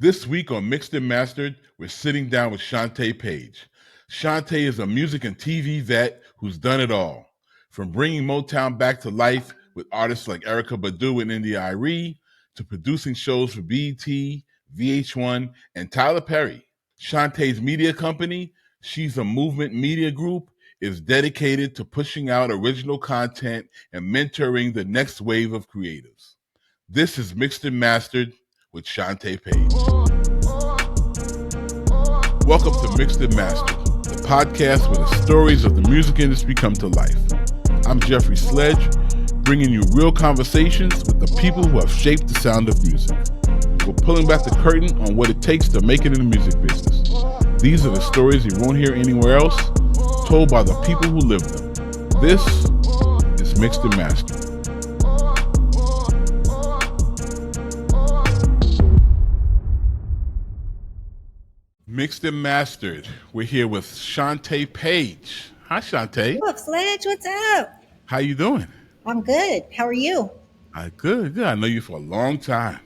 This week on Mixed and Mastered, we're sitting down with Shanté Paige. Shanté is a music and TV vet who's done it all. From bringing Motown back to life with artists like Erykah Badu and India Arie, to producing shows for BET, VH1, and Tyler Perry. Shanté's media company, She's a Movement Media Group, is dedicated to pushing out original content and mentoring the next wave of creatives. This is Mixed and Mastered with Shanté Paige. Welcome to Mixed and Mastered, the podcast where the stories of the music industry come to life. I'm Jeffrey Sledge, bringing you real conversations with the people who have shaped the sound of music. We're pulling back the curtain on what it takes to make it in the music business. These are the stories you won't hear anywhere else, told by the people who live them. This is Mixed and Mastered. Mixed and Mastered. We're here with Shanté Paige. Hi, Shanté. What's up, Sledge? What's up? How you doing? I'm good. How are you? Good. I know you for a long time.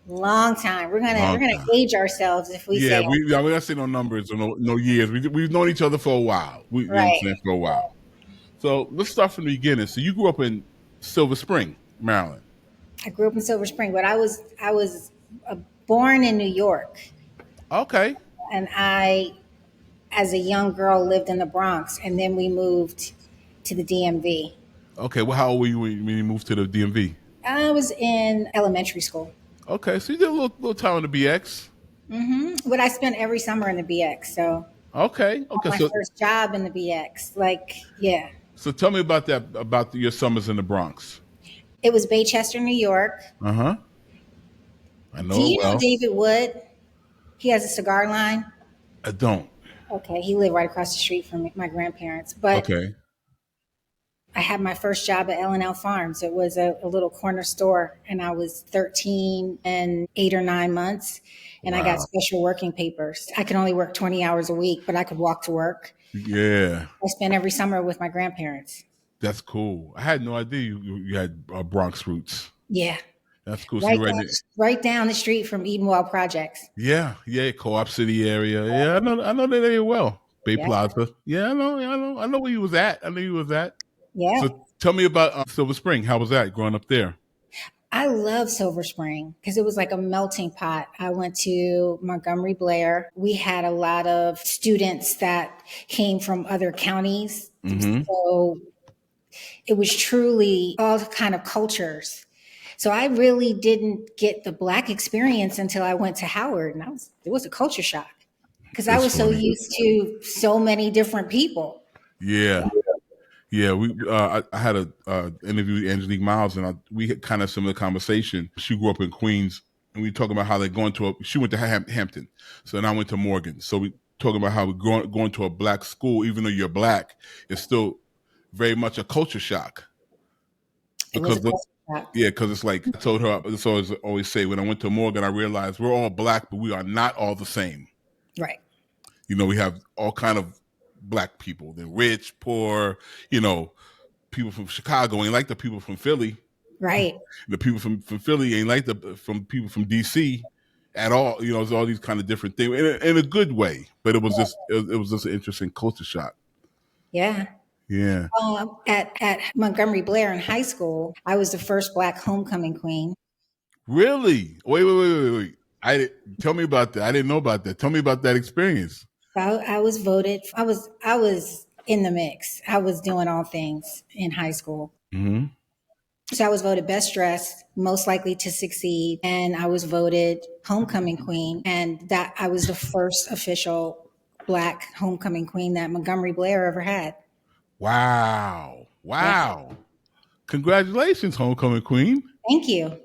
Long time. We're gonna age ourselves if we say. We're not saying no numbers or no years. We've known each other for a while. You know what I'm saying, for a while. So let's start from the beginning. So you grew up in Silver Spring, Maryland. I grew up in Silver Spring, but I was born in New York. Okay. And I, as a young girl, lived in the Bronx, and then we moved to the DMV. Okay. Well, how old were you when you moved to the DMV? I was in elementary school. Okay, so you did a little time in the BX. Mm-hmm. But I spent every summer in the BX. So okay. My first job in the BX, yeah. So tell me about that, about your summers in the Bronx. It was Baychester, New York. I know. Do you know David Wood? He has a cigar line. I don't. Okay, he lived right across the street from my grandparents. But okay. I had my first job at L&L Farms. It was a little corner store, and I was 13 and 8 or 9 months, and I got special working papers. I could only work 20 hours a week, but I could walk to work. Yeah. I spent every summer with my grandparents. That's cool. I had no idea you had Bronx roots. Yeah. That's cool. Right down the street from Edenwald Projects. Yeah, Co-op City area. Yeah, I know that area well. Bay Plaza. Yeah, I know where you was at. I know you was at. Yeah. So tell me about Silver Spring. How was that growing up there? I love Silver Spring because it was like a melting pot. I went to Montgomery Blair. We had a lot of students that came from other counties. Mm-hmm. So it was truly all kind of cultures. So I really didn't get the Black experience until I went to Howard, and it was a culture shock because I was funny. So used to so many different people. Yeah. Yeah, I had a interview with Angelique Miles, and we had kind of similar conversation. She grew up in Queens, and we talking about how they're going to she went to Hampton, so then I went to Morgan. So we talking about how we're going to a Black school, even though you're Black, it's still very much a culture shock. Because it's like I told her, I always say, when I went to Morgan, I realized we're all Black, but we are not all the same. Right. You know, we have all kind of Black people, the rich, poor, people from Chicago ain't like the people from Philly. Right. The people from Philly ain't like the people from DC at all. It's all these kind of different things in a good way, but it was just an interesting culture shock. Yeah. Yeah. At Montgomery Blair in high school, I was the first Black homecoming queen. Really? Wait. Tell me about that. I didn't know about that. Tell me about that experience. I was voted. I was in the mix. I was doing all things in high school. Mm-hmm. So I was voted best dressed, most likely to succeed, and I was voted homecoming queen. And that I was the first official Black homecoming queen that Montgomery Blair ever had. Wow! Yeah. Congratulations, homecoming queen. Thank you.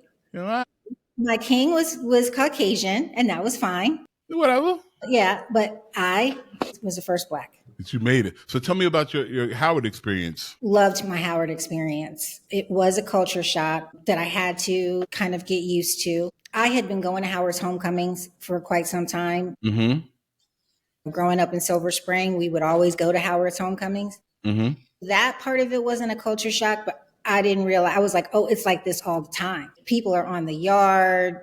My king was Caucasian, and that was fine. Whatever. Yeah, but I was the first Black. But you made it. So tell me about your Howard experience. Loved my Howard experience. It was a culture shock that I had to kind of get used to. I had been going to Howard's homecomings for quite some time. Mm-hmm. Growing up in Silver Spring, we would always go to Howard's homecomings. Mm-hmm. That part of it wasn't a culture shock, but I didn't realize. I was like, oh, it's like this all the time. People are on the yard.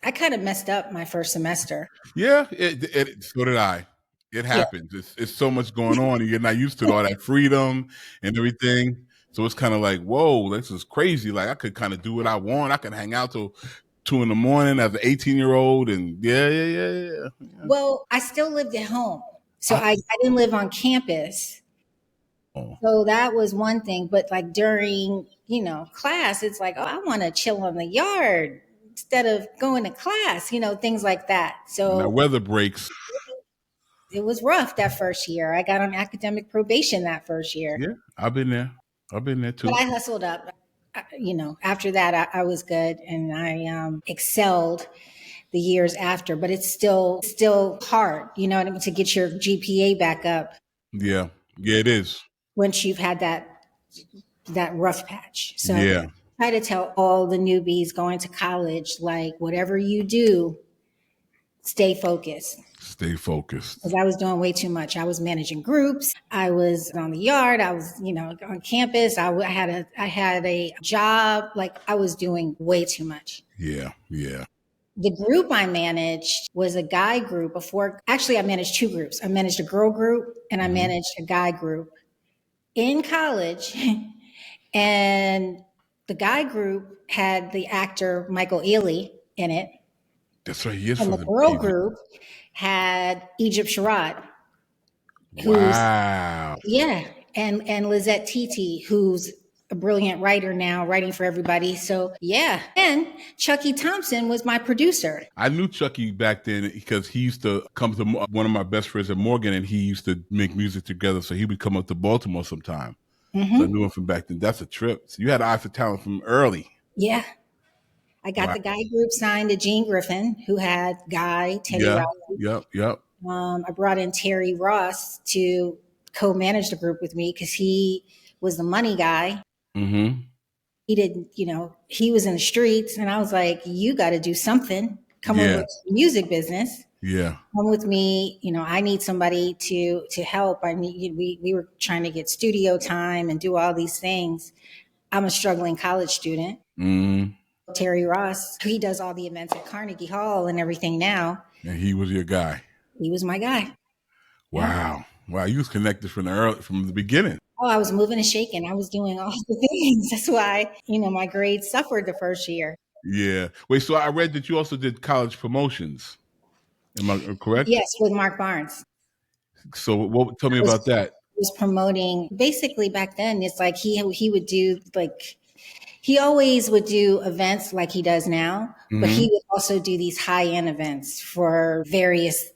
I kind of messed up my first semester. Yeah, so did I. It Yeah. happens. It's so much going on, and you're not used to all that freedom and everything. So it's kind of like, whoa, this is crazy. Like I could kind of do what I want. I can hang out till 2 in the morning as an 18-year-old, and yeah. Well, I still lived at home. So Oh, I didn't live on campus. So that was one thing. But like during, class, it's like, oh, I want to chill on the yard instead of going to class, things like that. when that So weather breaks, it was rough that first year. I got on academic probation that first year. yeah, I've been there. I've been there But too. I hustled up. After that, I was good and I excelled the years after. But it's still hard, what I mean, to get your GPA back up Yeah, yeah, it is. once you've had that rough patch. So Yeah, I try to tell all the newbies going to college, like whatever you do, stay focused. stay focused. Because I was doing way too much. I was managing groups. I was on the yard. I was, on campus. I had a job. Like I was doing way too much. Yeah. The group I managed was a guy group before. Actually, I managed two groups. I managed a girl group and I managed a guy group in college. And the guy group had the actor Michael Ealy in it. That's right. He is And from the the girl TV. group had Egypt Sherrod, who's Wow. yeah, and Lizette Titi, who's a brilliant writer now, writing for everybody. So yeah, and Chucky Thompson was my producer. I knew Chucky back then because he used to come to one of my best friends at Morgan, and he used to make music together. So he would come up to Baltimore sometime. So I knew him from back then. That's a trip. So you had an eye for talent from early. Yeah, I got Wow. the guy group signed to Gene Griffin, who had Guy, Teddy Yeah. Riley. Yep. I brought in Terry Ross to co-manage the group with me because he was the money guy. Mm-hmm. He didn't, he was in the streets, and I was like, "You got to do something. Come over Yeah. to the music business. Yeah. Come with me. I need somebody to help. I need." We were trying to get studio time and do all these things. I'm a struggling college student. Mm-hmm. Terry Ross, he does all the events at Carnegie Hall and everything now. And he was your guy. He was my guy. Yeah. Wow. You was connected from the beginning. Oh, I was moving and shaking. I was doing all the things. That's why, my grades suffered the first year. Yeah. Wait, so I read that you also did college promotions. Am I correct? Yes, with Mark Barnes. So tell me I was, about that. was promoting basically back then. It's like he would do like he always would do events like he does now, but he would also do these high end events for various,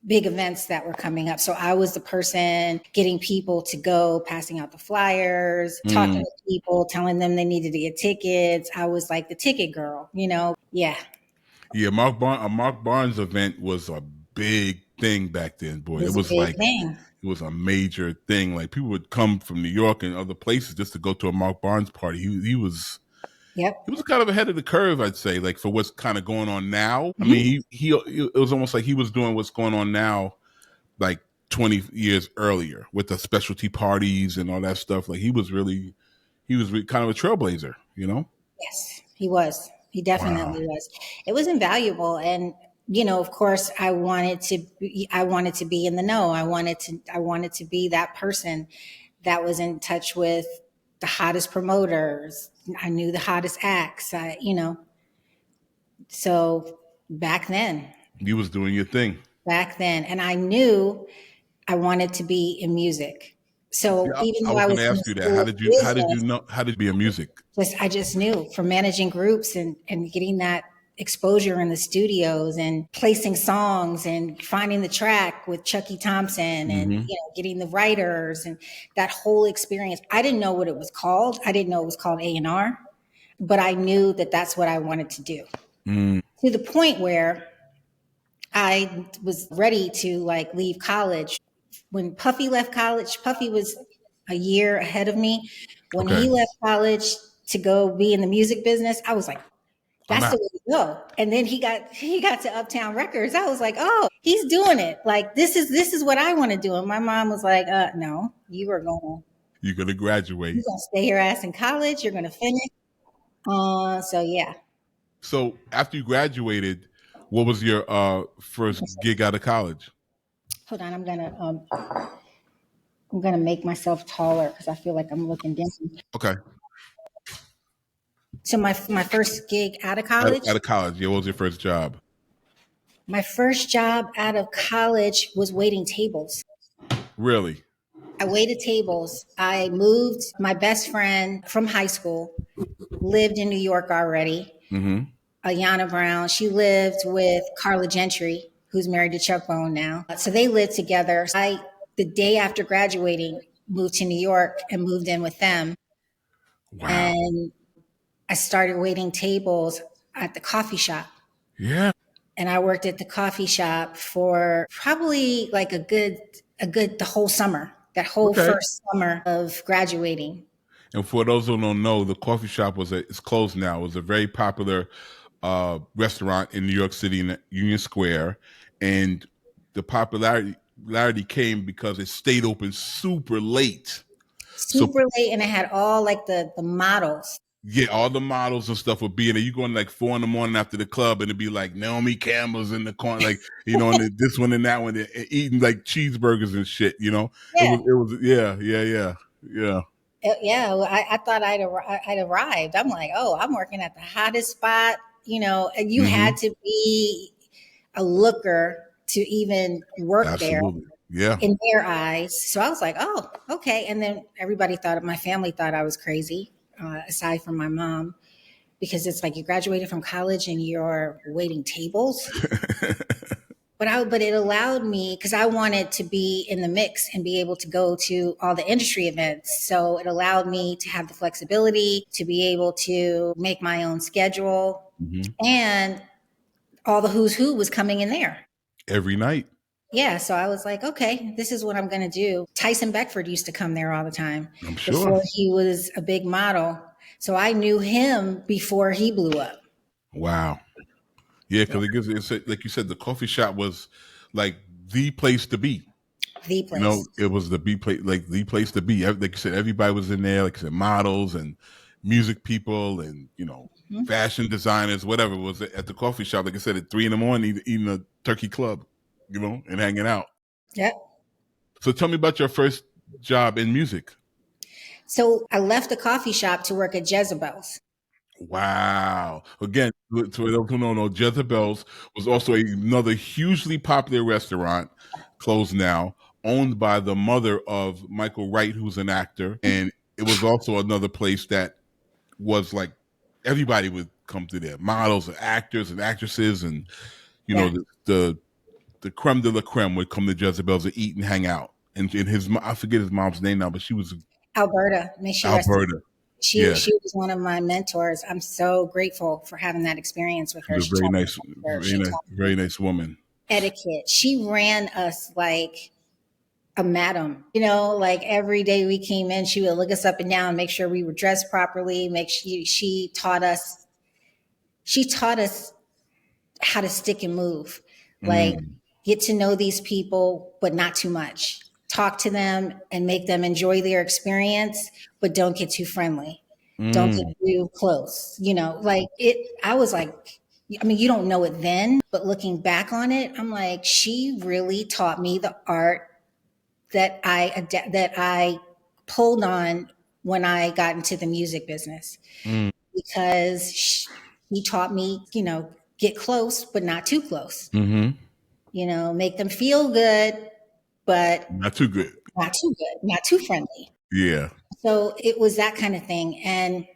big events that were coming up. So I was the person getting people to go, passing out the flyers, talking to people, telling them they needed to get tickets. I was like the ticket girl, Yeah. Yeah, Mark Barnes event was a big thing back then, boy. It It was a was big like thing. it was a major thing. Like people would come from New York and other places just to go to a Mark Barnes party. He was Yep. kind of ahead of the curve, I'd say, like for what's kind of going on now. I Mm-hmm. mean, he it was almost like he was doing what's going on now, like 20 years earlier with the specialty parties and all that stuff. Like he was kind of a trailblazer, Yes, he was. He Wow. definitely was. It was invaluable. And, of course I wanted to be in the know. I wanted to be that person that was in touch with the hottest promoters. I knew the hottest acts. So You was doing your thing. back then, and I knew I wanted to be in music. So Yeah, even I though was I going to was in the ask you that. school of How did you business, know? How did you be a music? I just knew from managing groups and getting that exposure in the studios and placing songs and finding the track with Chucky Thompson and getting the writers and that whole experience. I didn't know what it was called. I didn't know it was called A&R, but I knew that that's what I wanted to do. To the point where I was ready to like leave college. When Puffy left college, Puffy was a year ahead of me. When Okay, he left college to go be in the music business, I was like, I'm that's the out. way to go. And then he got to Uptown Records. I was like, oh, he's doing it. Like this is what I want to do. And my mom was like, no, You're going to you're graduate. gonna stay your ass in college. You're gonna finish. So yeah. So after you graduated, what was your first gig out of college? Hold on, I'm gonna make myself taller because I feel like I'm looking down. Okay. So my first gig out of Out college, of college, yeah, what was your first job? my first job out of college was waiting tables. Really? I waited tables. I moved. My best friend from high school lived in New York already. Mm-hmm. Ayana Brown. She lived with Carla Gentry, who's married to Chuck Bone now. So they lived together. The day after graduating, moved to New York and moved in with them. Wow. And I started waiting tables at the coffee shop. Yeah. And I worked at the coffee shop for probably like the whole summer, that whole Okay. first summer of graduating. And for those who don't know, the coffee shop it's closed now. It was a very popular restaurant in New York City in Union Square, and the popularity came because it stayed open super late. So Super late, and I had all like the models. yeah, all the models and stuff would be in there. You go in like 4 in the morning after the club, and it'd be like Naomi Campbell's in the corner, like and this one and that one, eating like cheeseburgers and shit. Yeah. It was, yeah. Yeah, well, I thought I'd arrived. I'm like, oh, I'm working at the hottest spot, and you had Mm-hmm. to be a looker to even work there Absolutely, yeah. in their eyes. So I was like, oh, okay. And then my family thought I was crazy, aside from my mom, because it's like you graduated from college and you're waiting tables. But it allowed me because I wanted to be in the mix and be able to go to all the industry events. So it allowed me to have the flexibility to be able to make my own schedule, Mm-hmm. and all the who's who was coming in there. Every night. Yeah, so I was like, okay, this is what I'm going to do. Tyson Beckford used to come there all the time I'm sure. before he was a big model. So I knew him before he blew up. Wow. Yeah, Yeah, because it's like you said, the coffee shop was like the place to be. the place. It was like the place to be. Like you said, everybody was in there. Like I said, models and music people and Mhm. fashion designers, whatever was at the coffee shop. Like I said, at 3 in the morning, eating a turkey club, and hanging out. Yep. So tell me about your first job in music. So I left the coffee shop to work at Jezebel's. Wow. Again, to those who don't know, Jezebel's was also another hugely popular restaurant, closed now, owned by the mother of Michael Wright, who's an actor. And it was also another place that was like everybody would come to there. Models and actors and actresses and Yeah. the creme de la creme would come to Jezebel's to eat and hang out. And I forget his mom's name now, but she was Alberta, may she rest. Alberta. Yeah. She was one of my mentors. I'm so grateful for having that experience with She her. was a She taught me culture. She taught very me nice woman. etiquette. She ran us like a madam. Like every day we came in, she would look us up and down, make sure we were dressed properly, make sure she taught us how to stick and move. Like Mm, get to know these people, but not too much. Talk to them and make them enjoy their experience, but don't get too friendly. Don't get mm, too close. Like I was like, I mean, you don't know it then, but looking back on it, I'm like, she really taught me the art that I pulled on when I got into the music business, mm, because she taught me, get close, but not too close. mm-hmm. Make them feel good, but Not too good. not too good, not too friendly. Yeah. So it was that kind of thing. And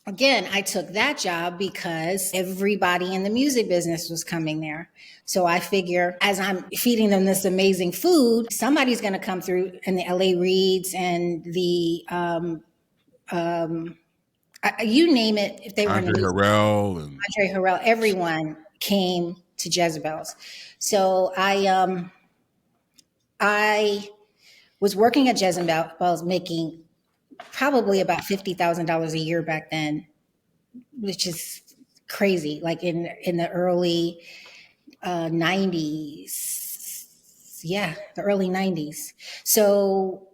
again, I took that job because everybody in the music business was coming there. So I figure as I'm feeding them this amazing food, somebody's going to come through, and the LA Reeds and the, you name it, if they were in the Andre music, Harrell and Andre Harrell, everyone came to Jezebel's. So I was working at Jezebel's, making probably about $50,000 a year back then, which is crazy. Like in the early 90s, yeah, the early 90s. So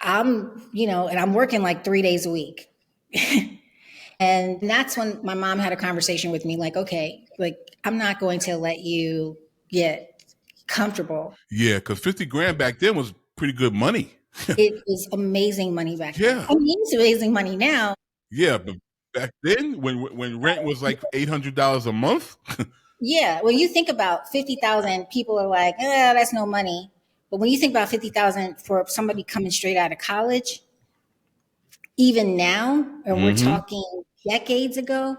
and I'm working like 3 days a week. And that's when my mom had a conversation with me like, okay, like I'm not going to let you get comfortable. Yeah, because 50 grand back then was pretty good money. It was amazing money back then. Yeah. I mean, it's amazing money now. Yeah, but back then when rent was like $800 a month. Yeah, when you think about 50,000, people are like, that's no money. But when you think about 50,000 for somebody coming straight out of college, even now, and we're talking decades ago,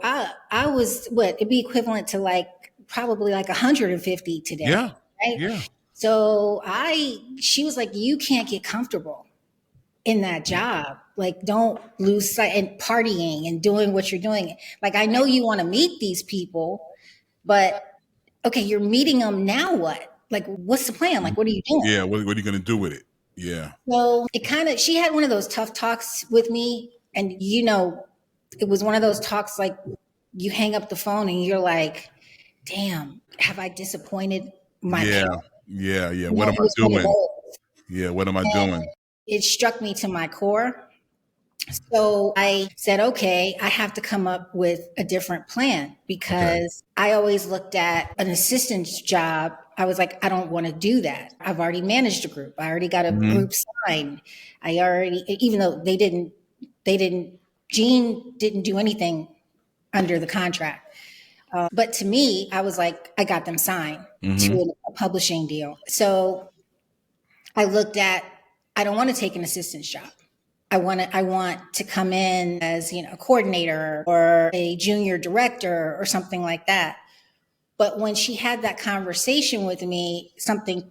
I was what it'd be equivalent to like probably like 150 today, Yeah. right? Yeah. So she was like, you can't get comfortable in that job. Like, don't lose sight and partying and doing what you're doing. Like, I know you want to meet these people, but okay, you're meeting them now. What? Like, what's the plan? Like, what are you doing? Yeah. What are you going to do with it? Yeah. So she had one of those tough talks with me. And, it was one of those talks like you hang up the phone and you're like, damn, have I disappointed my parents? Yeah. What am I doing? Yeah. What am I doing? It struck me to my core. So I said, okay, I have to come up with a different plan because I always looked at an assistant's job. I was like, I don't want to do that. I've already managed a group. I already got a group signed. Even though Gene didn't do anything under the contract. But to me, I was like, I got them signed to a publishing deal. So I looked at, I don't want to take an assistant's job. I want to come in as, a coordinator or a junior director or something like that. But when she had that conversation with me, something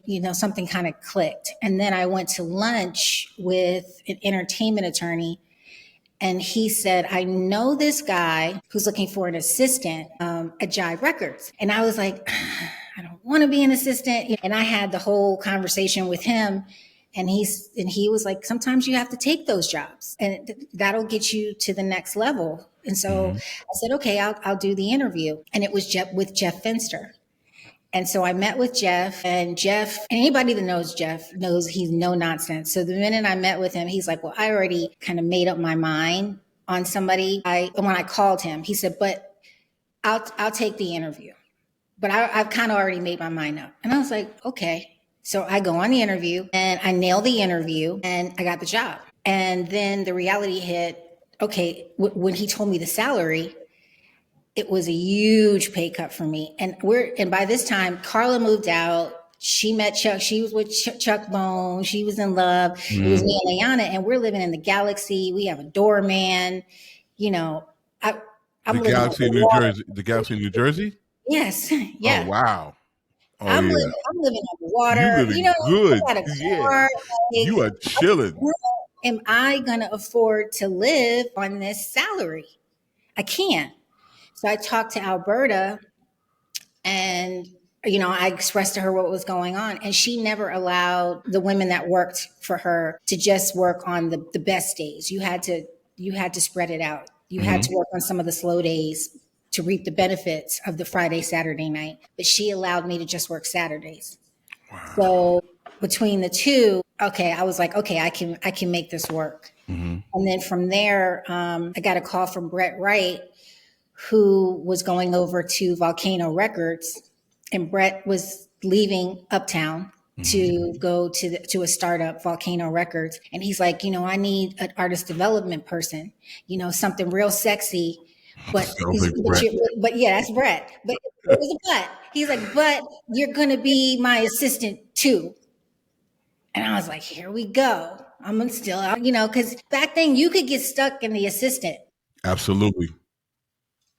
kind of clicked. And then I went to lunch with an entertainment attorney. And he said, I know this guy who's looking for an assistant at Jive Records. And I was like, I don't want to be an assistant. And I had the whole conversation with him. And he was like, sometimes you have to take those jobs and that'll get you to the next level. And so I said, okay, I'll do the interview. And it was with Jeff Finster. And so I met with Jeff, and anybody that knows Jeff knows he's no nonsense. So the minute I met with him, he's like, well, I already kind of made up my mind on somebody. When I called him, he said, but I'll take the interview. But I've kind of already made my mind up. And I was like, okay. So I go on the interview and I nail the interview and I got the job. And then the reality hit. Okay, when he told me the salary, it was a huge pay cut for me. And by this time, Carla moved out. She met Chuck. She was with Chuck Bone. She was in love. It was me and Ayana, and we're living in the galaxy. We have a doorman. I'm the Galaxy in New Jersey. The Galaxy in New Jersey? Yes. Yeah. Oh, wow. Oh, I'm living on the water. You living good. I got a car. You are chilling. Am I going to afford to live on this salary? I can't. So I talked to Alberta and, I expressed to her what was going on. And she never allowed the women that worked for her to just work on the best days. You had to spread it out. You had to work on some of the slow days to reap the benefits of the Friday, Saturday night. But she allowed me to just work Saturdays. Wow. So between the two, okay, I was like, okay, I can make this work. And then from there, I got a call from Brett Wright, who was going over to Volcano Records, and Brett was leaving Uptown to go to a startup, Volcano Records. And he's like, I need an artist development person, something real sexy. But yeah, that's Brett. But it was a but. He's like, but you're going to be my assistant too. And I was like, here we go. I'm still, because back then you could get stuck in the assistant. Absolutely.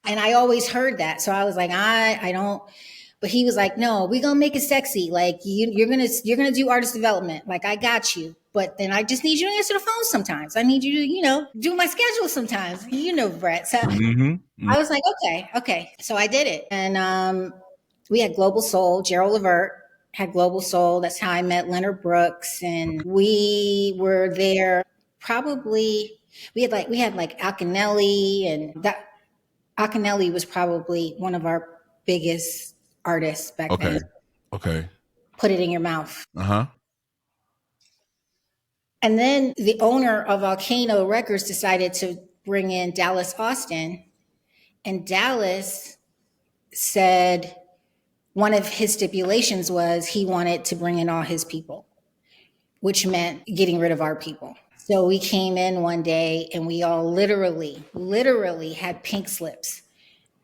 And I always heard that. So I was like, I don't, but he was like, no, we're going to make it sexy. Like you're going to do artist development. Like I got you. But then I just need you to answer the phone sometimes. I need you to, do my schedule sometimes. Brett. So I was like, okay. So I did it. And we had Global Soul. Gerald Levert had Global Soul. That's how I met Leonard Brooks. And we were there probably, we had like Alcanelli, and that Alcanelli was probably one of our biggest artists back then. Okay. Put It in Your Mouth. And then the owner of Volcano Records decided to bring in Dallas Austin. And Dallas said one of his stipulations was he wanted to bring in all his people, which meant getting rid of our people. So we came in one day and we all literally had pink slips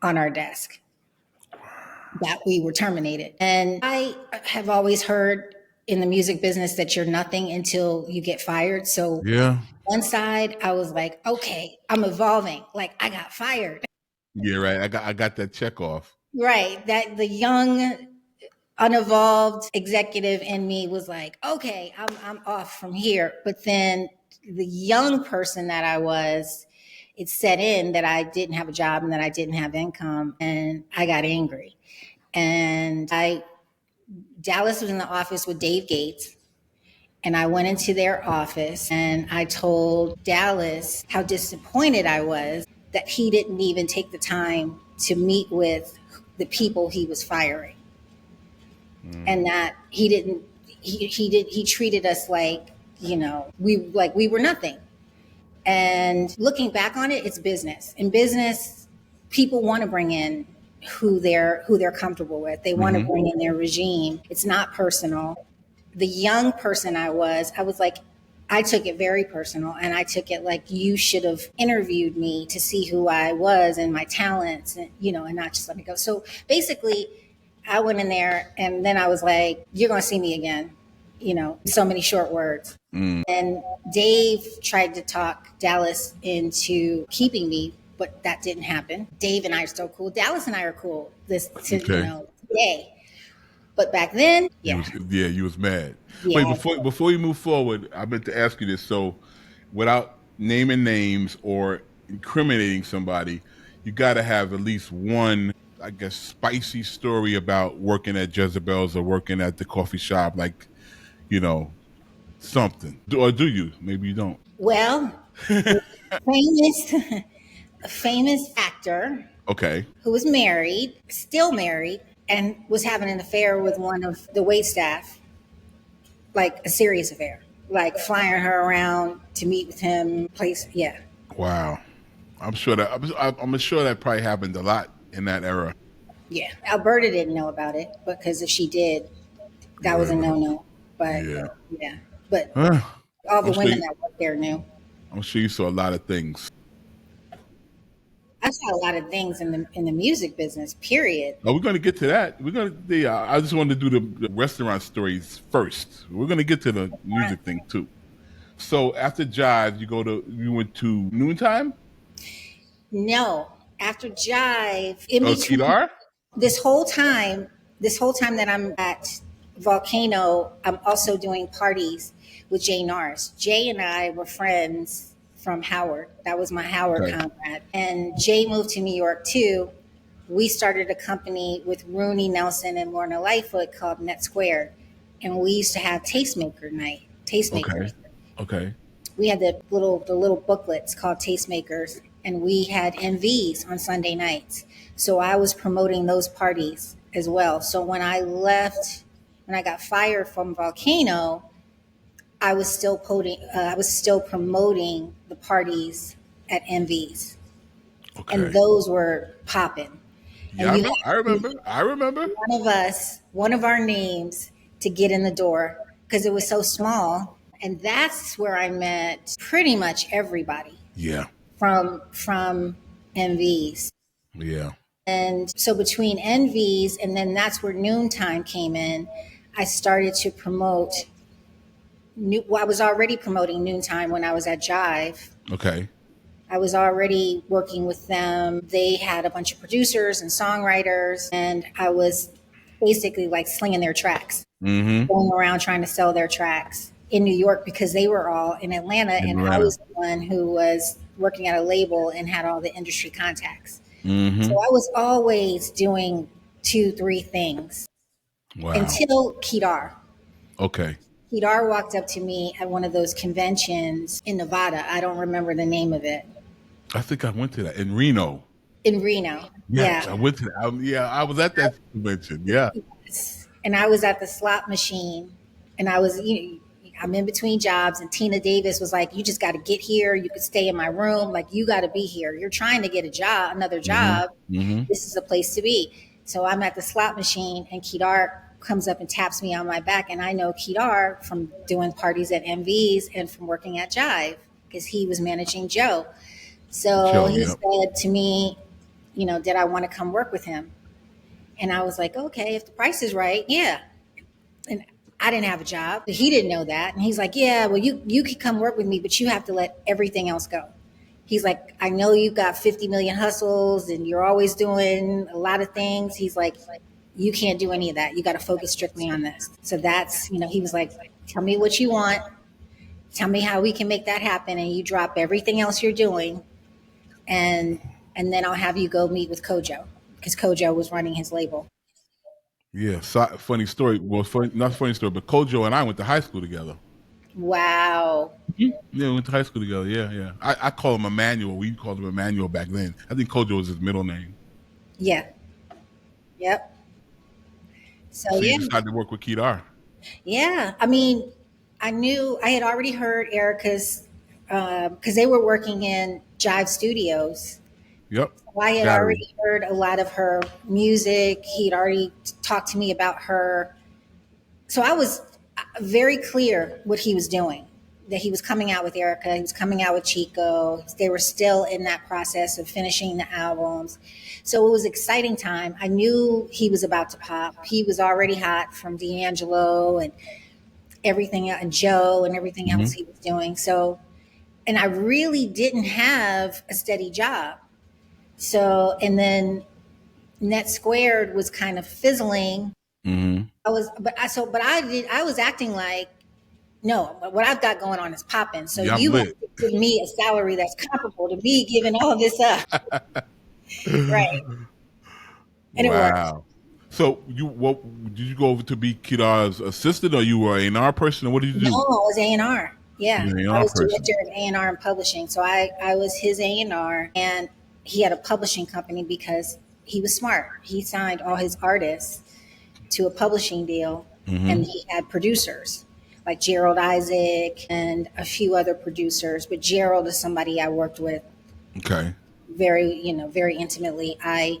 on our desk that we were terminated. And I have always heard in the music business that you're nothing until you get fired. So Yeah. one side, I was like, okay, I'm evolving. Like I got fired. Yeah, right. I got that check off. Right. That the young, unevolved executive in me was like, okay, I'm off from here. But then the young person that I was, it set in that I didn't have a job and that I didn't have income, and I got angry. And Dallas was in the office with Dave Gates, and I went into their office and I told Dallas how disappointed I was that he didn't even take the time to meet with the people he was firing. And that he treated us like, we were nothing. And looking back on it, it's business. In business, people want to bring in who they're comfortable with. They want to bring in their regime. It's not personal. The young person I was like, I took it very personal, and I took it like you should have interviewed me to see who I was and my talents, and not just let me go. So basically, I went in there and then I was like, you're going to see me again. So many short words. And Dave tried to talk Dallas into keeping me, but that didn't happen. Dave and I are still cool. Dallas and I are cool today. But back then, yeah. You was mad. Yeah. Wait, before we move forward, I meant to ask you this. So without naming names or incriminating somebody, you got to have at least one, I guess, spicy story about working at Jezebel's or working at the coffee shop, like, something. Or do you? Maybe you don't. Well, a famous actor, Okay. who was married, still married, and was having an affair with one of the wait staff, like a serious affair, like flying her around to meet with him. Yeah. Wow. I'm sure that probably happened a lot in that era. Yeah. Alberta didn't know about it, because if she did, that was a no-no. But yeah. But all the women that worked there knew. I'm sure you saw a lot of things. I saw a lot of things in the music business, period. Oh, we're going to get to that. I just wanted to do the restaurant stories first. We're going to get to the music thing too. So after Jive, you went to Noontime? No, after Jive, in between Kedar? this whole time that I'm at Volcano, I'm also doing parties with Jay Nars. Jay and I were friends from Howard. That was my Howard comrade. And Jay moved to New York too. We started a company with Rooney Nelson and Lorna Lightfoot called Net Squared. And we used to have tastemakers. Okay. We had the little booklets called Tastemakers, and we had MVs on Sunday nights. So I was promoting those parties as well. So when I got fired from Volcano, I was still promoting the parties at MVs. Okay. And those were popping. Yeah, I remember. One of our names to get in the door, because it was so small. And that's where I met pretty much everybody. Yeah. From MVs. Yeah. And so between MVs, and then that's where Noontime came in, I started to promote. I was already promoting Noontime when I was at Jive. Okay. I was already working with them. They had a bunch of producers and songwriters, and I was basically like slinging their tracks, going around trying to sell their tracks in New York, because they were all in Atlanta, and I was the one who was working at a label and had all the industry contacts. So I was always doing 2-3 things. Wow. Until Kedar. Okay. Kedar walked up to me at one of those conventions in Nevada. I don't remember the name of it. I think I went to that in Reno. Yes, I went to that. I was at that convention. Yeah. And I was at the slot machine, and I I'm in between jobs, and Tina Davis was like, "You just got to get here. You could stay in my room. Like, you got to be here. You're trying to get a job, another Mm-hmm. job. Mm-hmm. This is a place to be." So I'm at the slot machine, and Kedar comes up and taps me on my back, and I know Kedar from doing parties at MV's and from working at Jive because he was managing Joe. So Joe, he yep. said to me, did I want to come work with him? And I was like, okay, if the price is right, yeah. And I didn't have a job. He didn't know that. And he's like, yeah, well, you could come work with me, but you have to let everything else go. He's like, I know you've got 50 million hustles and you're always doing a lot of things. He's like, you can't do any of that. You got to focus strictly on this. So that's, he was like, tell me what you want. Tell me how we can make that happen. And you drop everything else you're doing. And then I'll have you go meet with Kojo because Kojo was running his label. Yeah, so, funny story. Well, funny, not funny story, but Kojo and I went to high school together. Wow. Yeah, we went to high school together. Yeah, yeah. I call him Emmanuel. We called him Emmanuel back then. I think Kojo was his middle name. Yeah. Yep. So So you yeah. decided to work with Kedar. Yeah. I mean, I had already heard Erica's, because they were working in Jive Studios. Yep. So I had Battery. already heard a lot of her music. He'd already talked to me about her. So I was very clear what he was doing, that he was coming out with Erica, he was coming out with Chico. They were still in that process of finishing the albums. So it was an exciting time. I knew he was about to pop. He was already hot from D'Angelo and everything, and Joe and everything else he was doing. So, and I really didn't have a steady job. So, and then Net Squared was kind of fizzling. Mm-hmm. I was acting like, no, what I've got going on is popping. So Yeah, I'm you have lit. to give me a salary that's comparable to me giving all this up. Right. And it worked. Wow. So what did you go over to be Kedar's assistant, or you were an A&R person, or what did you No, I do? was A&R. Yeah. You were an I A&R was person. director of A&R and R and publishing. So I was his A&R, and he had a publishing company because he was smart. He signed all his artists to a publishing deal, and he had producers like Gerald Isaac and a few other producers. But Gerald is somebody I worked with Okay. very intimately. I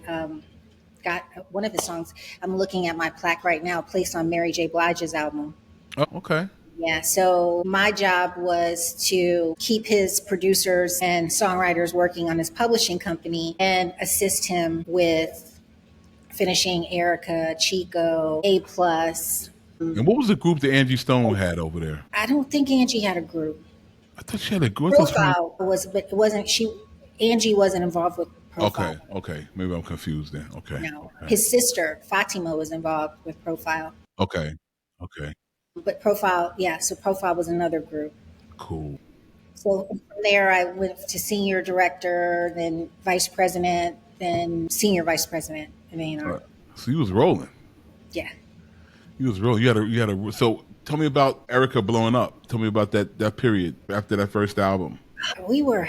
got one of his songs. I'm looking at my plaque right now, placed on Mary J. Blige's album. Oh, okay. Yeah, so my job was to keep his producers and songwriters working on his publishing company and assist him with finishing Erica, Chico, A Plus. And what was the group that Angie Stone had over there? I don't think Angie had a group. I thought she had a group. Profile was, but it wasn't. Angie wasn't involved with Profile. Okay. Okay. Maybe I'm confused then. Okay. No, Okay. his sister Fatima was involved with Profile. Okay. Okay. But Profile, yeah, so Profile was another group. Cool. So from there, I went to senior director, then vice president, then senior vice president of A&R. So you was rolling. Yeah. You was rolling. You had a. So tell me about Erica blowing up. Tell me about that period after that first album. We were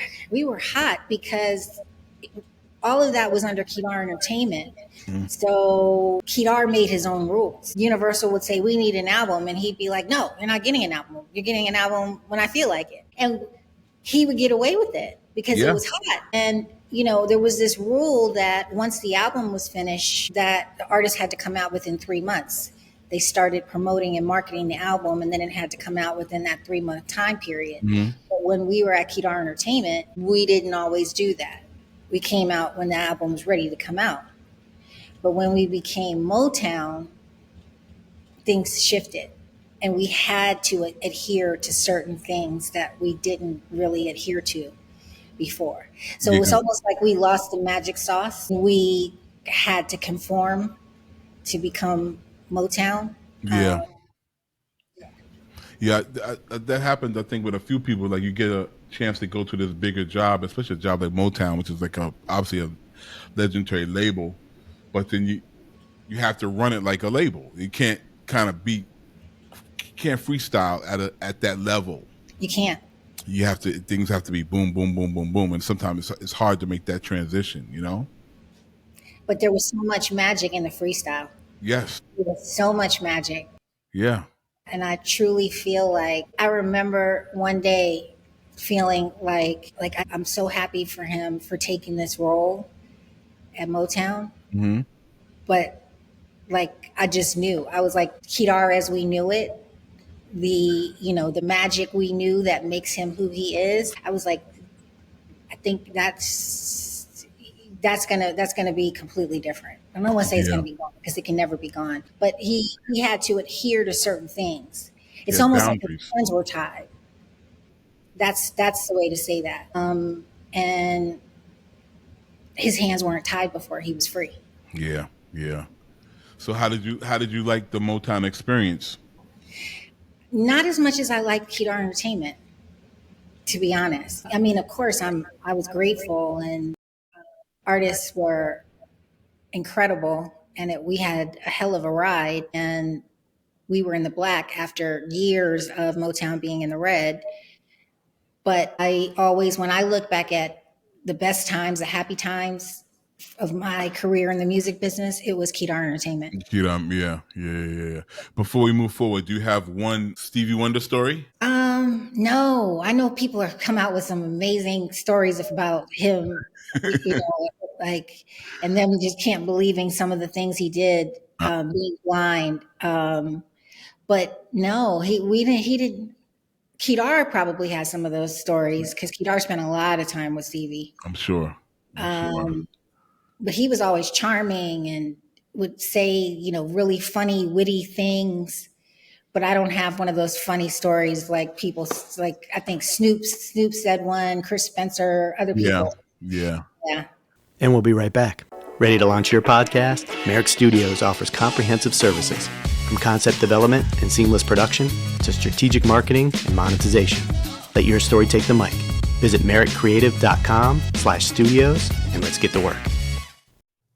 hot because all of that was under Kedar Entertainment. So Kedar made his own rules. Universal would say, we need an album. And he'd be like, no, you're not getting an album. You're getting an album when I feel like it. And he would get away with it because it was hot. And, there was this rule that once the album was finished, that the artist had to come out within 3 months. They started promoting and marketing the album, and then it had to come out within that 3-month time period. But when we were at Kedar Entertainment, we didn't always do that. We came out when the album was ready to come out. But when we became Motown, things shifted. And we had to adhere to certain things that we didn't really adhere to before. So it was almost like we lost the magic sauce. We had to conform to become Motown. Yeah. Yeah, that happened, I think, with a few people. Like, you get a chance to go to this bigger job, especially a job like Motown, which is like obviously a legendary label, but then you have to run it like a label. You can't can't freestyle at that level. You can't. Things have to be boom, boom, boom, boom, boom, and sometimes it's hard to make that transition. But there was so much magic in the freestyle. Yes. There was so much magic. Yeah. And I truly feel like I remember one day feeling like I'm so happy for him for taking this role at Motown. Mm-hmm. But like I just knew. I was like Kedar as we knew it, the magic we knew that makes him who he is. I was like, I think that's gonna be completely different. I don't want to say it's Yeah. gonna be gone because it can never be gone. But he had to adhere to certain things. He It's had almost like his boundaries. hands were tied. That's the way to say that. And his hands weren't tied before he was free. Yeah. Yeah. So how did you like the Motown experience? Not as much as I like Kedar Entertainment, to be honest. I mean, of course, I was grateful, and artists were incredible, and we had a hell of a ride, and we were in the black after years of Motown being in the red. But I always, when I look back at the best times, the happy times of my career in the music business, it was Kedar Entertainment. Yeah. Before we move forward, do you have one Stevie Wonder story? No, I know people have come out with some amazing stories about him, like, and then we just can't believing some of the things he did, being blind. But no, he didn't. Kedar probably has some of those stories because Kedar spent a lot of time with Stevie. I'm sure. But he was always charming and would say, really funny, witty things. But I don't have one of those funny stories like people like I think Snoop said one, Chris Spencer, other people. Yeah. And we'll be right back. Ready to launch your podcast? Merrick Studios offers comprehensive services from concept development and seamless production to strategic marketing and monetization. Let your story take the mic. Visit merrickcreative.com/studios and let's get to work.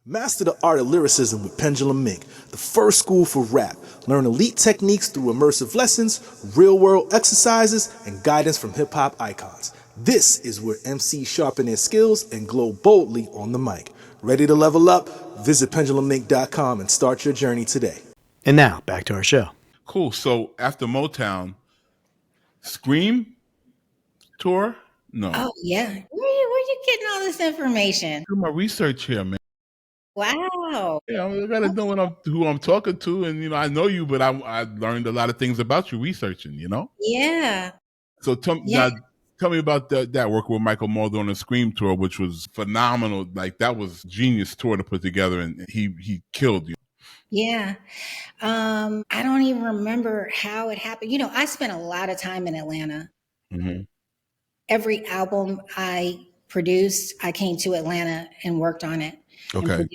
Master the art of lyricism with Pendulum Inc., the first school for rap. Learn elite techniques through immersive lessons, real-world exercises, and guidance from hip-hop icons. This is where MCs sharpen their skills and glow boldly on the mic. Ready to level up? Visit penduluminc.com and start your journey today. And now, back to our show. Cool. So after Motown, Scream tour? No. Oh yeah, where you getting all this information? Do my research here, man. Wow. Yeah, I gotta know who I'm talking to, and I know you, but I learned a lot of things about you researching. Yeah. So tell me about that work with Michael Mulder on the Scream tour, which was phenomenal. Like that was genius tour to put together, and he killed you. Yeah. I don't even remember how it happened. I spent a lot of time in Atlanta. Mm-hmm. Every album I produced, I came to Atlanta and worked on it. Okay.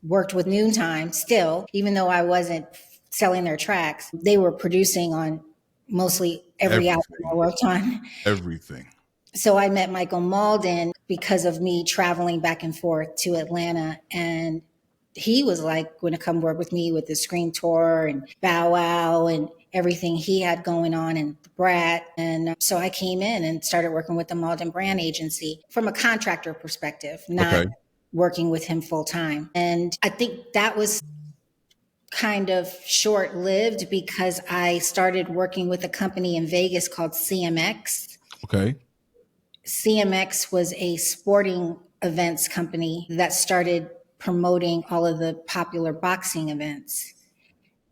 Worked with Noontime still, even though I wasn't selling their tracks. They were producing on mostly every album I worked on. Everything. So I met Michael Malden because of me traveling back and forth to Atlanta, and he was like going to come work with me with the Scream tour and Bow Wow and everything he had going on and the Brat. And so I came in and started working with the Malden Brand Agency from a contractor perspective, not working with him full time. And I think that was kind of short lived because I started working with a company in Vegas called CMX. Okay. CMX was a sporting events company that started promoting all of the popular boxing events.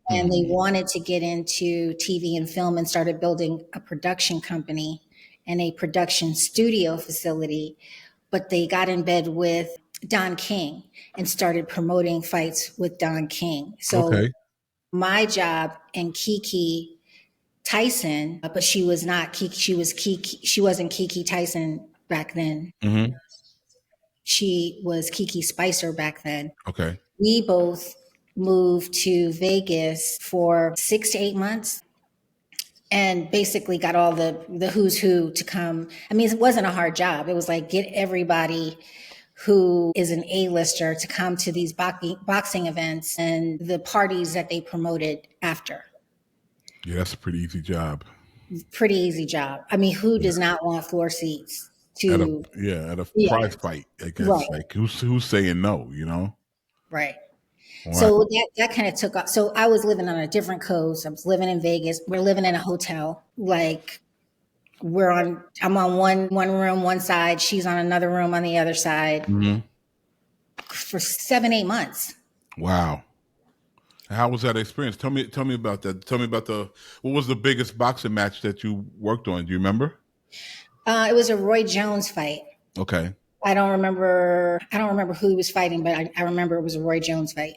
And they wanted to get into TV and film and started building a production company and a production studio facility. But they got in bed with Don King and started promoting fights with Don King. So my job and Kiki Tyson, but she was not Kiki, she wasn't Kiki Tyson back then. Mm-hmm. She was Kiki Spicer back then. Okay. We both moved to Vegas for 6 to 8 months and basically got all the who's who to come. I mean, it wasn't a hard job. It was like get everybody who is an A-lister to come to these boxing events and the parties that they promoted after. Yeah, that's a pretty easy job. Pretty easy job. I mean, who does not want floor seats at a prize fight? I guess. Like who's saying no? Right. Wow. So that kind of took off. So I was living on a different coast. I was living in Vegas. We're living in a hotel. Like I'm on one room, one side. She's on another room on the other side for 7-8 months. Wow. How was that experience? Tell me about that. Tell me about what was the biggest boxing match that you worked on? Do you remember? It was a Roy Jones fight. Okay. I don't remember who he was fighting, but I remember it was a Roy Jones fight.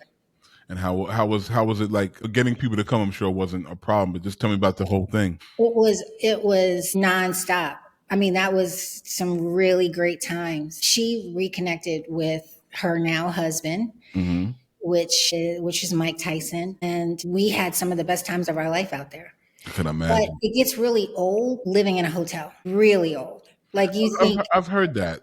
And how was it like? Getting people to come, I'm sure, wasn't a problem, but just tell me about the whole thing. It was nonstop. I mean, that was some really great times. She reconnected with her now husband, which is Mike Tyson, and we had some of the best times of our life out there. I can imagine. But it gets really old living in a hotel. Really old. Like you think. I've heard that.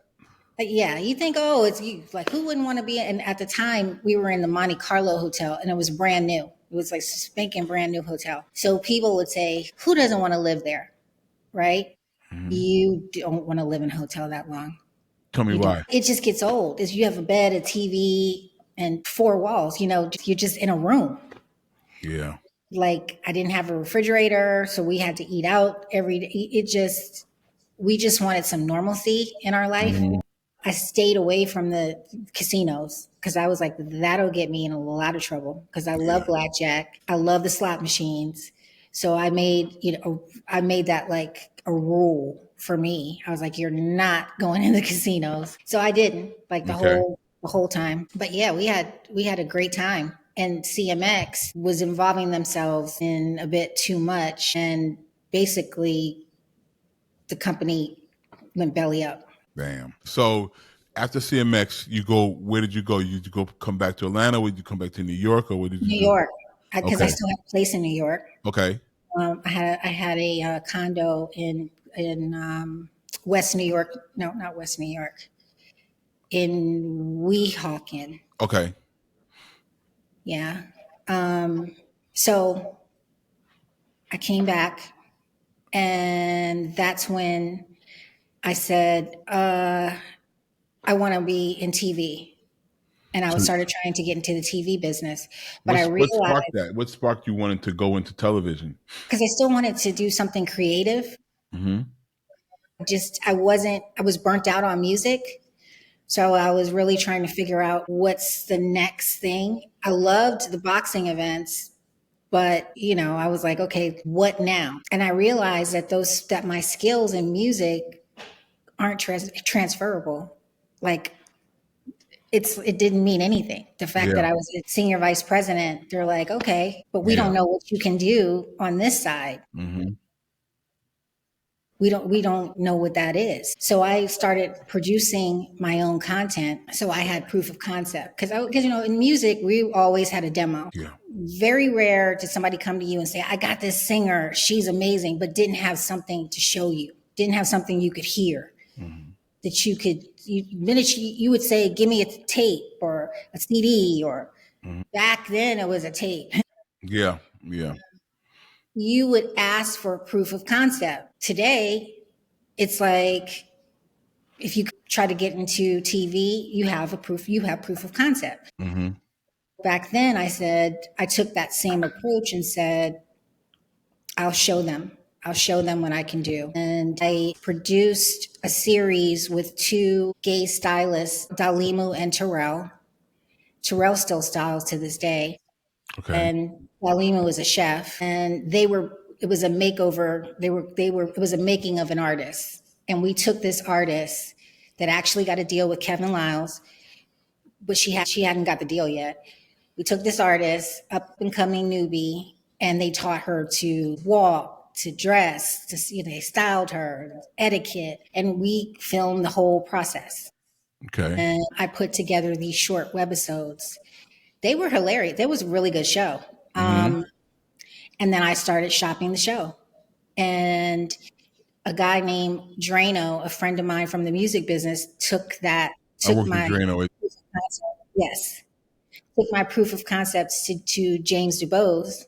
Yeah, you think, oh, it's you. Like, who wouldn't want to be? And at the time, we were in the Monte Carlo hotel, and it was brand new. It was like spanking brand new hotel. So people would say, who doesn't want to live there, right? You don't want to live in a hotel that long. Tell me why. It just gets old. Is you have a bed, a TV, and 4 walls. You're just in a room. Yeah. Like, I didn't have a refrigerator, so we had to eat out every day. We just wanted some normalcy in our life. I stayed away from the casinos because I was like, that'll get me in a lot of trouble because I love blackjack. I love the slot machines. So I made that like a rule for me. I was like, you're not going in the casinos. So I didn't like the whole time. But yeah, we had a great time. And CMX was involving themselves in a bit too much. And basically the company went belly up. Bam. So after CMX, where did you go? You come back to Atlanta? Would you come back to New York, or what did you do? New York, because I still have a place in New York. Okay. I had a condo in West New York. No, not West New York. In Weehawken. Okay. Yeah. So I came back, and that's when I said, I want to be in TV. And I started trying to get into the TV business. But I realized— What sparked that? What sparked you wanting to go into television? Because I still wanted to do something creative. I was burnt out on music. So I was really trying to figure out what's the next thing. I loved the boxing events, but I was like, okay, what now? And I realized that my skills in music aren't transferable. Like, it didn't mean anything. The fact that I was a senior vice president, they're like, okay, but we don't know what you can do on this side. We don't know what that is. So I started producing my own content. So I had proof of concept because in music, we always had a demo. Yeah. Very rare did somebody come to you and say, I got this singer, she's amazing, but didn't have something to show you, didn't have something you could hear. That you would say, give me a tape or a CD, or back then it was a tape. Yeah. You would ask for proof of concept. Today, it's like, if you try to get into TV, you have proof of concept. Back then I took that same approach and said, I'll show them what I can do. And I produced a series with 2 gay stylists, Dalimu and Terrell. Terrell still styles to this day. Okay. And Dalimu was a chef, and it was a makeover. It was a making of an artist. And we took this artist that actually got a deal with Kevin Liles, but she hadn't got the deal yet. We took this artist, up and coming newbie, and they taught her to walk, to dress, they styled her, etiquette, and we filmed the whole process. Okay. And I put together these short webisodes. They were hilarious. It was a really good show. And then I started shopping the show. And a guy named Drano, a friend of mine from the music business, took my proof of concepts to James DuBose.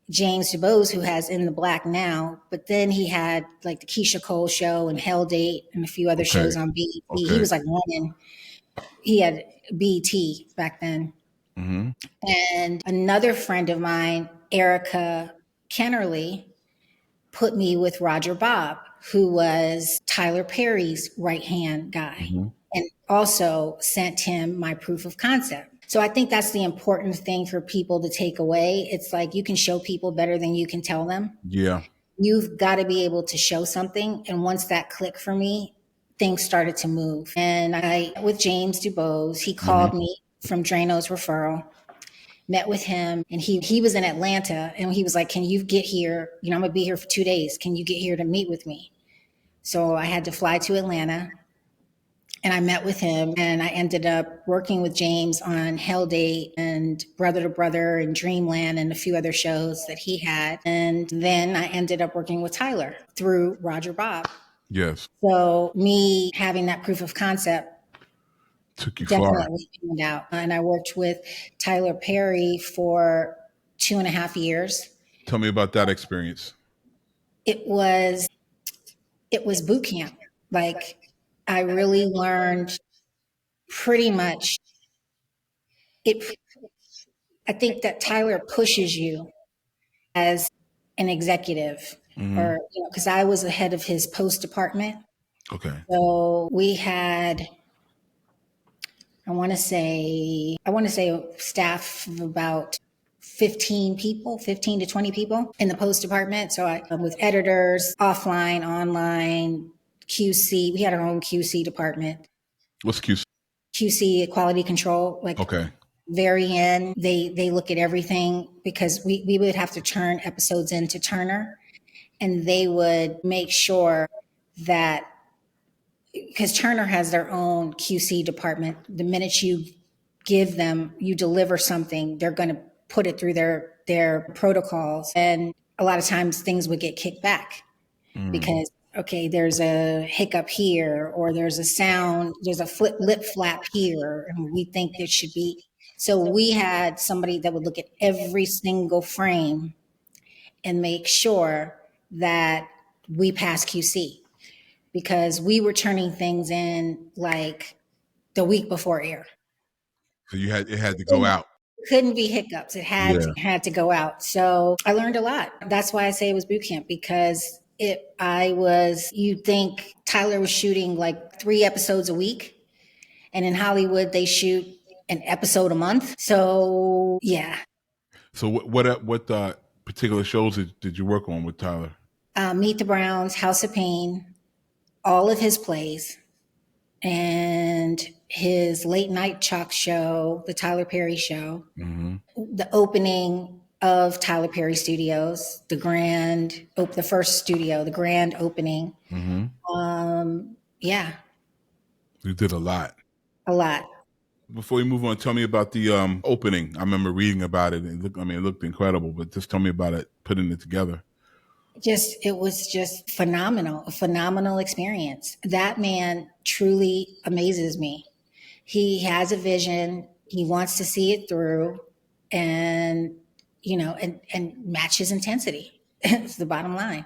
James DuBose, who has In the Black now, but then he had like the Keisha Cole show and Hell Date and a few other shows on BET. He was like running. He had BET back then. And another friend of mine, Erica Kennerly, put me with Roger Bob, who was Tyler Perry's right-hand guy, and also sent him my proof of concept. So I think that's the important thing for people to take away. It's like you can show people better than you can tell them. Yeah. You've got to be able to show something. And once that clicked for me, things started to move. And with James DuBose, he called me from Drano's referral, met with him, and he was in Atlanta, and he was like, can you get here? You know, I'm gonna be here for 2 days. Can you get here to meet with me? So I had to fly to Atlanta, and I met with him, and I ended up working with James on Hell Date and Brother to Brother and Dreamland and a few other shows that he had. And then I ended up working with Tyler through Roger Bob. Yes. So me having that proof of concept took you far. Definitely found out. And I worked with Tyler Perry for 2.5 years. Tell me about that experience. It was boot camp. Like, I really learned pretty much I think that Tyler pushes you as an executive, or, you know, because I was the head of his post department. Okay. So we had, I want to say a staff of about 15 to 20 people in the post department. So I, with editors, offline, online, QC, we had our own QC department. What's QC? QC, quality control. Like, okay. Very end, they look at everything, because we would have to turn episodes into Turner, and they would make sure that, because Turner has their own QC department, the minute you deliver something, they're going to put it through their protocols. And a lot of times things would get kicked back because, okay, there's a hiccup here, or there's a sound, there's a lip flap here, and we think there should be. So we had somebody that would look at every single frame and make sure that we pass QC, because we were turning things in like the week before air. So it had to go out. Couldn't be hiccups. It had to go out. So I learned a lot. That's why I say it was boot camp, because you'd think Tyler was shooting like 3 episodes a week, and in Hollywood they shoot an episode a month. So yeah. So what particular shows did you work on with Tyler? Meet the Browns, House of Pain, all of his plays, and his late night chalk show, the Tyler Perry Show, the opening of Tyler Perry Studios, the first studio, the grand opening. Yeah. You did a lot. A lot. Before we move on, tell me about the opening. I remember reading about it, and it looked incredible, but just tell me about it, putting it together. It was just phenomenal, a phenomenal experience. That man truly amazes me. He has a vision. He wants to see it through, and, you know, and match his intensity. It's the bottom line.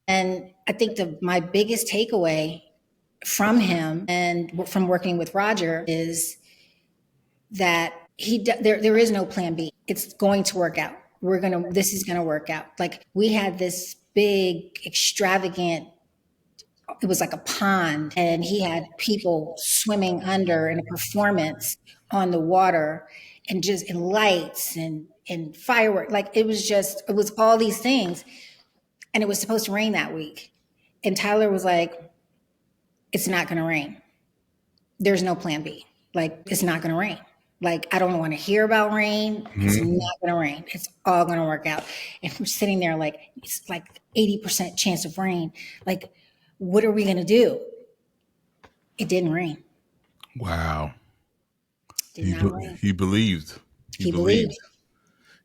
And I think my biggest takeaway from him and from working with Roger is that there is no plan B. It's going to work out. This is going to work out. Like, we had this big, extravagant, it was like a pond, and he had people swimming under in a performance on the water, and lights and fireworks. Like, it was all these things. And it was supposed to rain that week. And Tyler was like, it's not going to rain. There's no plan B. Like, it's not going to rain. Like, I don't want to hear about rain. It's not going to rain. It's all going to work out. And we're sitting there like, it's like 80% chance of rain. Like, what are we going to do? It didn't rain. Wow. Did not rain. He believed. He believed.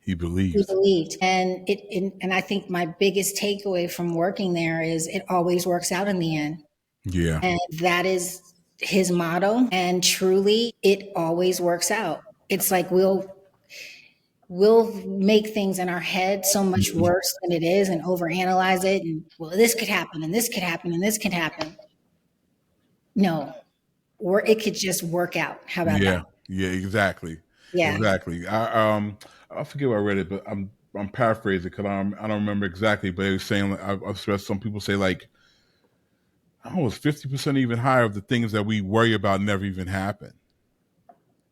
He believed. He believed. And I think my biggest takeaway from working there is it always works out in the end. Yeah. And that is his motto. And truly, it always works out. It's like we'll make things in our head so much worse than it is, and overanalyze it. And, well, this could happen, and this could happen, and this could happen. No, or it could just work out. How about that? Yeah, exactly. Yeah. exactly. I forget where I read it, but I'm paraphrasing because I don't remember exactly. But it was saying like, I've read some people say like, I don't know, it's 50% even higher of the things that we worry about never even happen.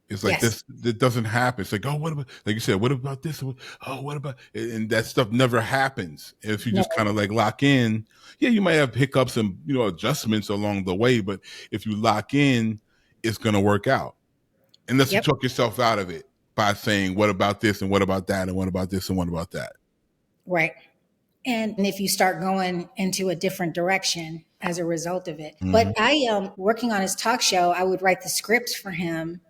It's like Yes. this. It doesn't happen. It's like, oh, what about, like you said, what about this? Oh, what about? And that stuff never happens if you No. just kind of like lock in. Yeah, you might have hiccups and adjustments along the way, but if you lock in, it's gonna work out. Unless you Yep. talk yourself out of it by saying, what about this and what about that and what about this and what about that? Right. And if you start going into a different direction as a result of it. But I working on his talk show, I would write the scripts for him,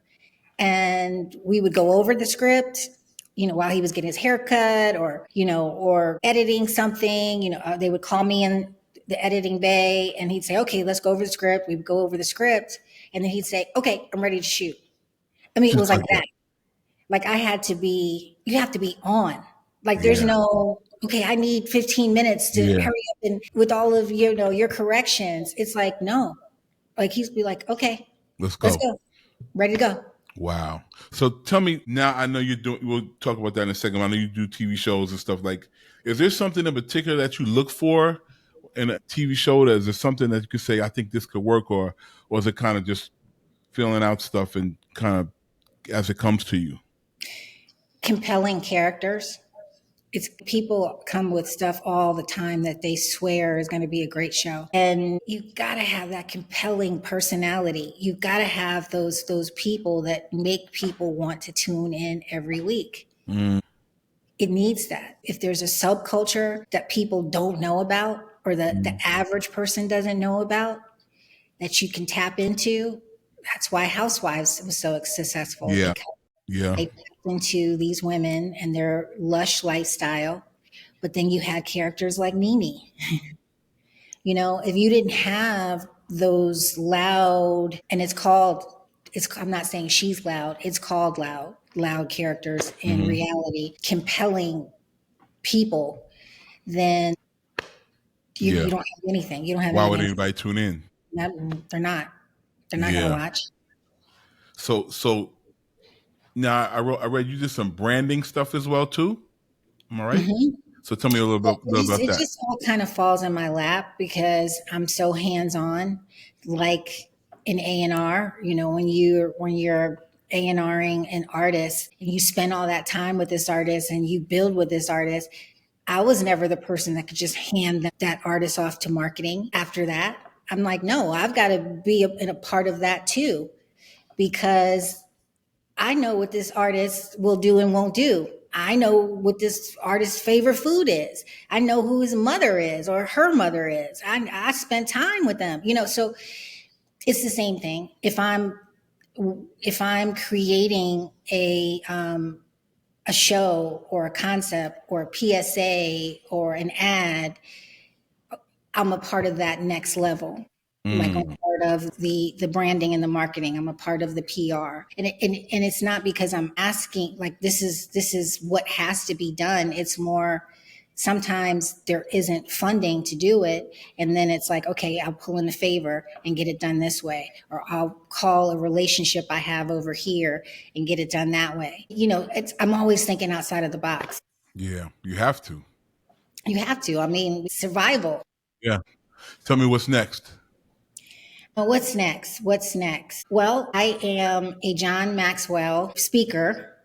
and we would go over the script, while he was getting his haircut, or editing something. They would call me in the editing bay, and he'd say, okay, let's go over the script. We would go over the script, and then he'd say, okay, I'm ready to shoot. I mean, it was Just like like that. Like you have to be on. Like there's yeah, no, okay, I need 15 minutes to yeah. hurry up and with all of your corrections. It's like, no. Like he'd be like, okay, Let's let's go. go. Ready to go. Wow. So tell me now. I know you're doing. We'll talk about that in a second. I know you do TV shows and stuff. Like, is there something in particular that you look for in a TV show? Is there something that you could say, I think this could work, or is it kind of just filling out stuff and kind of as it comes to you? Compelling characters. It's people come with stuff all the time that they swear is going to be a great show. And you got to have that compelling personality. You got to have those people that make people want to tune in every week. It needs that. If there's a subculture that people don't know about, or the average person doesn't know about, that you can tap into, that's why Housewives was so successful, Yeah. because Yeah. they tapped into these women and their lush lifestyle. But then you had characters like Mimi. If you didn't have those loud, and I'm not saying she's loud, it's called loud characters in reality, compelling people, then Yeah. you don't have anything. You don't have Why would anything. anybody tune in? They're not. They're not going to Yeah. watch. So now I read you did some branding stuff as well too. Am I right? So tell me a little about It that. just all kind of falls in my lap because I'm so hands on, like in A&R. When you're A&Ring an artist and you spend all that time with this artist and you build with this artist. I was never the person that could just hand that artist off to marketing after that. I'm like, no, I've got to be in a part of that too, because I know what this artist will do and won't do. I know what this artist's favorite food is. I know who his mother is or her mother is. I spent time with them, so it's the same thing. If I'm creating a show or a concept or a PSA or an ad, I'm a part of that next level. Like I'm part of the branding and the marketing. I'm a part of the PR, and it's not because I'm asking like this is what has to be done. It's more sometimes there isn't funding to do it, and then it's like, okay, I'll pull in a favor and get it done this way, or I'll call a relationship I have over here and get it done that way. I'm always thinking outside of the box. Yeah, you have to. You have to. I mean, survival. Yeah. Tell me what's next. Well, what's next? What's next? Well, I am a John Maxwell speaker.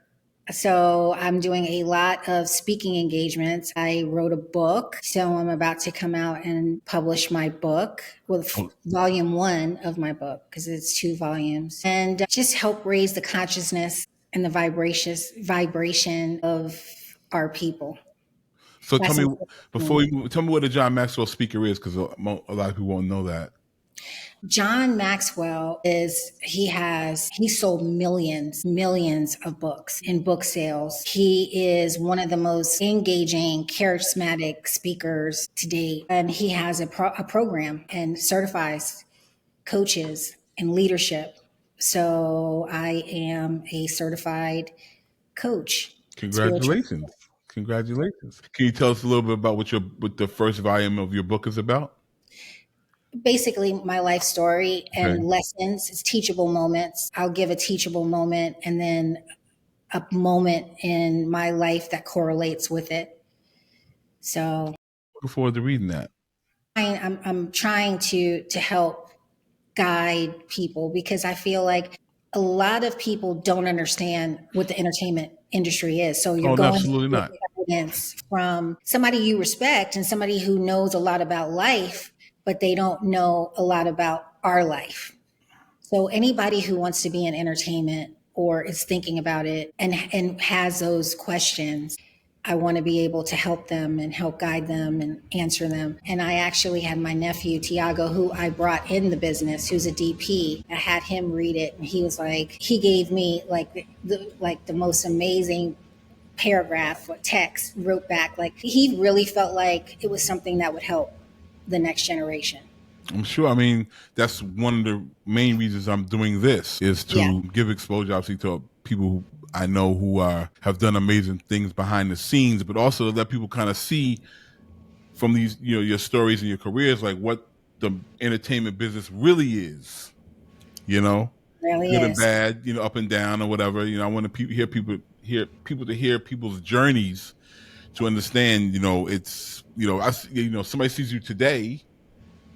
So I'm doing a lot of speaking engagements. I wrote a book. So I'm about to come out and publish my book, well, volume 1 of my book, because it's 2 volumes, and just help raise the consciousness and the vibration of our people. So That's tell me important. tell me what a John Maxwell speaker is, because a lot of people won't know that. John Maxwell he sold millions of books in book sales. He is one of the most engaging, charismatic speakers to date. And he has a program and certifies coaches in leadership. So I am a certified coach. Spiritual. Congratulations. Congratulations. Can you tell us a little bit about what the first volume of your book is about? Basically my life story and Okay. lessons. It's teachable moments. I'll give a teachable moment and then a moment in my life that correlates with it. So Looking forward to reading that. I'm trying to help guide people, because I feel like a lot of people don't understand what the entertainment industry is. So you're going absolutely with not. evidence from somebody you respect and somebody who knows a lot about life, but they don't know a lot about our life. So anybody who wants to be in entertainment or is thinking about it and has those questions, I want to be able to help them and help guide them and answer them. And I actually had my nephew, Tiago, who I brought in the business, who's a DP. I had him read it, and he was like, he gave me like the most amazing paragraph or text, wrote back. Like, he really felt like it was something that would help the next generation. I'm sure. I mean, that's one of the main reasons I'm doing this, is to give exposure, obviously, to people who I know who have done amazing things behind the scenes, but also to let people kind of see from these, your stories and your careers, like what the entertainment business really is. Really good is. and bad, up and down or whatever. I want to hear people to hear people's journeys to understand. It's somebody sees you today,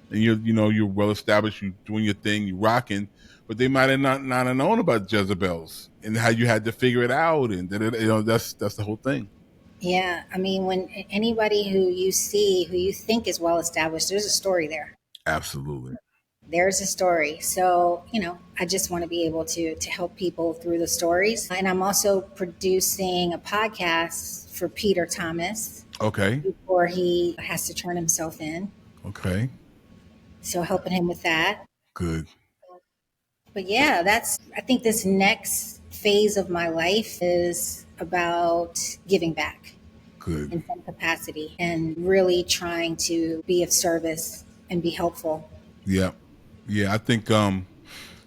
and you're well established, you're doing your thing, you're rocking, but they might have not have known about Jezebels and how you had to figure it out, and that's the whole thing. Yeah, I mean, when anybody who you see, who you think is well established, there's a story there. Absolutely. There's a story. So, I just want to be able to help people through the stories. And I'm also producing a podcast for Peter Thomas. Okay. Before he has to turn himself in. Okay. So helping him with that. Good. But yeah, I think this next phase of my life is about giving back. Good. In some capacity, and really trying to be of service and be helpful. Yeah. Yeah. I think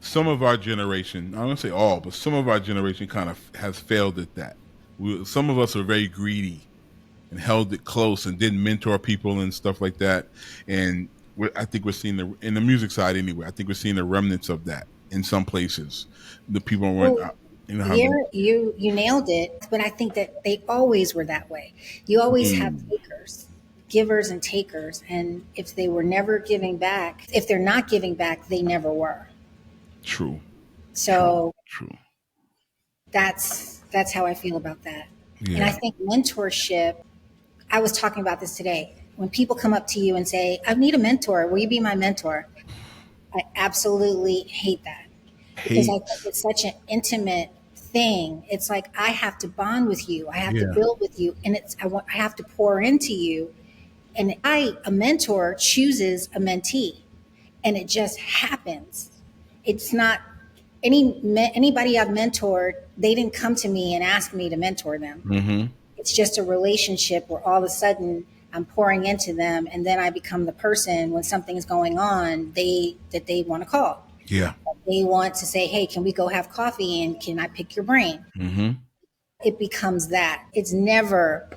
some of our generation, I don't want to say all, but some of our generation kind of has failed at that. Some of us are very greedy and held it close and didn't mentor people and stuff like that. And I think we're seeing in the music side anyway, I think we're seeing the remnants of that in some places. The people weren't, you nailed it. But I think that they always were that way. You always have takers, givers and takers. And if they were never giving back, if they're not giving back, they never were. True. So True. That's how I feel about that. Yeah. And I think mentorship, I was talking about this today. When people come up to you and say, I need a mentor, will you be my mentor? I absolutely hate that. Because I think it's such an intimate thing. It's like, I have to bond with you. I have to build with you. And I have to pour into you. And a mentor chooses a mentee. And it just happens. It's not anybody I've mentored, they didn't come to me and ask me to mentor them. Mm-hmm. It's just a relationship where all of a sudden I'm pouring into them, and then I become the person when something is going on that they want to call. Yeah. They want to say, hey, can we go have coffee and can I pick your brain? Mm-hmm. It becomes that. It's never,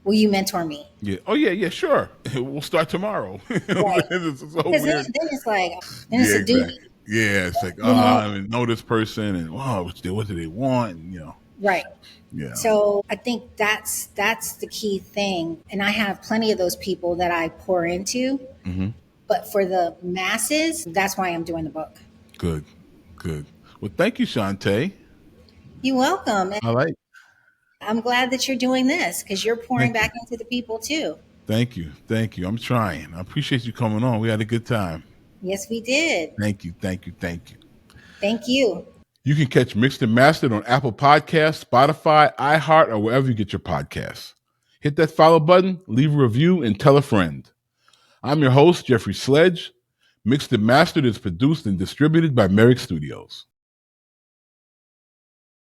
will you mentor me? Yeah. Oh, yeah, sure. We'll start tomorrow. Right. It's so weird. Then it's like, then it's a duty. Yeah, it's like, I know this person, and what do they want? And, right. Yeah. So I think that's the key thing. And I have plenty of those people that I pour into. Mm-hmm. But for the masses, that's why I'm doing the book. Good. Well, thank you, Shanté. You're welcome. All right. I'm glad that you're doing this, because you're pouring back into the people too. Thank you. I'm trying. I appreciate you coming on. We had a good time. Yes, we did. Thank you. Thank you. You can catch Mixed and Mastered on Apple Podcasts, Spotify, iHeart, or wherever you get your podcasts. Hit that follow button, leave a review, and tell a friend. I'm your host, Jeffrey Sledge. Mixed and Mastered is produced and distributed by Merrick Studios.